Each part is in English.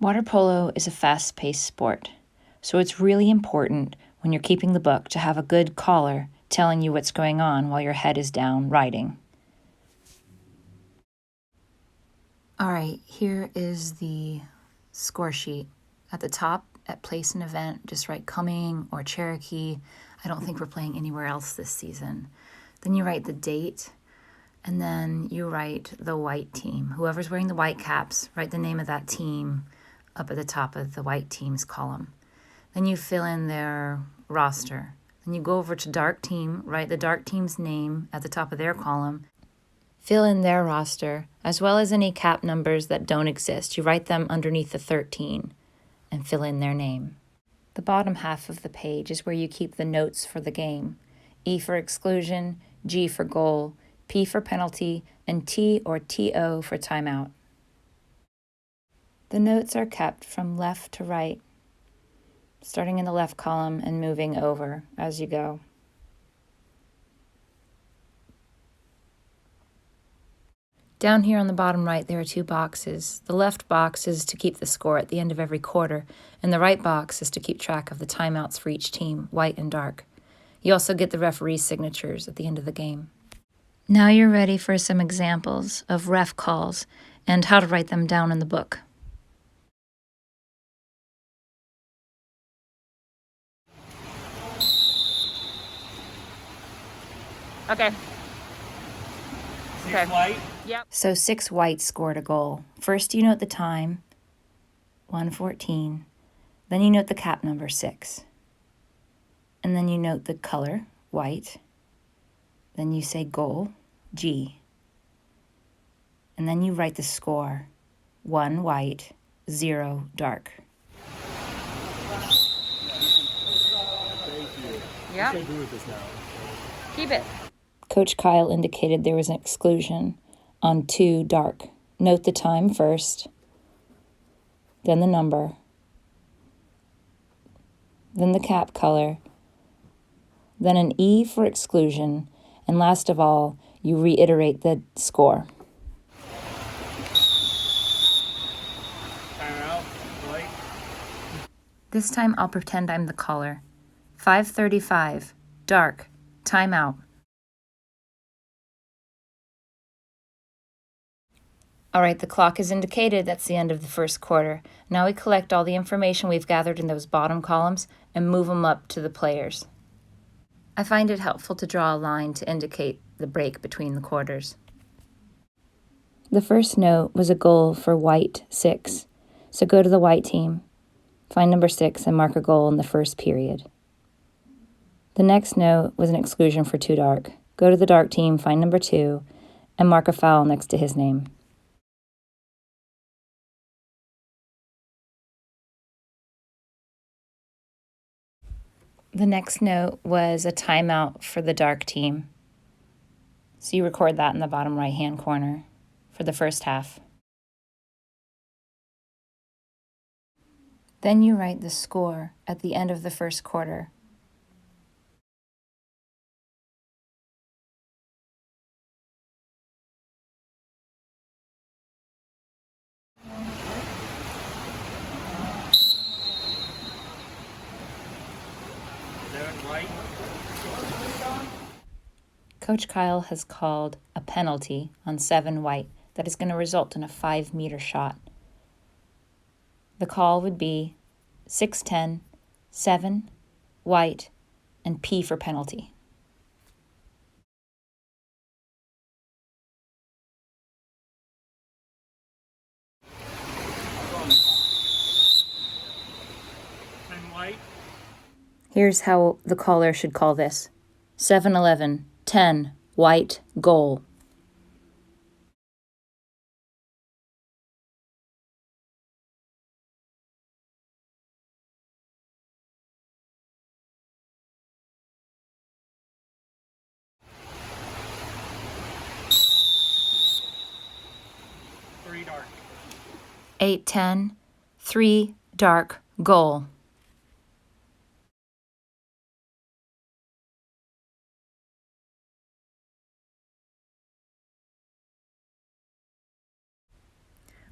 Water polo is a fast-paced sport, so it's really important when you're keeping the book to have a good caller telling you what's going on while your head is down writing. All right, here is the score sheet. At the top, at place and event, just write Cumming or Cherokee. I don't think we're playing anywhere else this season. Then you write the date, and then you write the white team. Whoever's wearing the white caps, write the name of that team up at the top of the white team's column. Then you fill in their roster. Then you go over to dark team, write the dark team's name at the top of their column, fill in their roster, as well as any cap numbers that don't exist. You write them underneath the 13 and fill in their name. The bottom half of the page is where you keep the notes for the game. E for exclusion, G for goal, P for penalty, and T or TO for timeout. The notes are kept from left to right, starting in the left column and moving over as you go. Down here on the bottom right, there are two boxes. The left box is to keep the score at the end of every quarter, and the right box is to keep track of the timeouts for each team, white and dark. You also get the referee's signatures at the end of the game. Now you're ready for some examples of ref calls and how to write them down in the book. Okay. Six white? Yep. So 6 white scored a goal. First you note the time, 1:14. Then you note the cap number, 6. And then you note the color, white. Then you say goal, G. And then you write the score, 1 white, 0 dark. Thank you. Yeah. What should I do with this now? Keep it. Coach Kyle indicated there was an exclusion on 2 dark. Note the time first, then the number, then the cap color, then an E for exclusion, and last of all, you reiterate the score. Timeout. White. This time I'll pretend I'm the caller. 5:35, dark, timeout. All right, the clock is indicated. That's the end of the first quarter. Now we collect all the information we've gathered in those bottom columns and move them up to the players. I find it helpful to draw a line to indicate the break between the quarters. The first note was a goal for white, 6. So go to the white team, find number 6, and mark a goal in the first period. The next note was an exclusion for 2 dark. Go to the dark team, find number 2, and mark a foul next to his name. The next note was a timeout for the dark team. So you record that in the bottom right-hand corner for the first half. Then you write the score at the end of the first quarter. White. Coach Kyle has called a penalty on 7 white that is going to result in a 5-meter shot. The call would be 6-10, 7, white, and P for penalty. White. Here's how the caller should call this. 7-11, 10, white, goal. Three dark. 8-10, 3, dark, goal.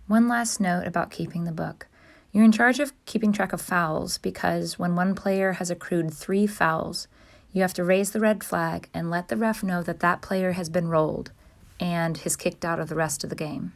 One last note about keeping the book. You're in charge of keeping track of fouls because when one player has accrued 3 fouls, you have to raise the red flag and let the ref know that that player has been rolled and is kicked out of the rest of the game.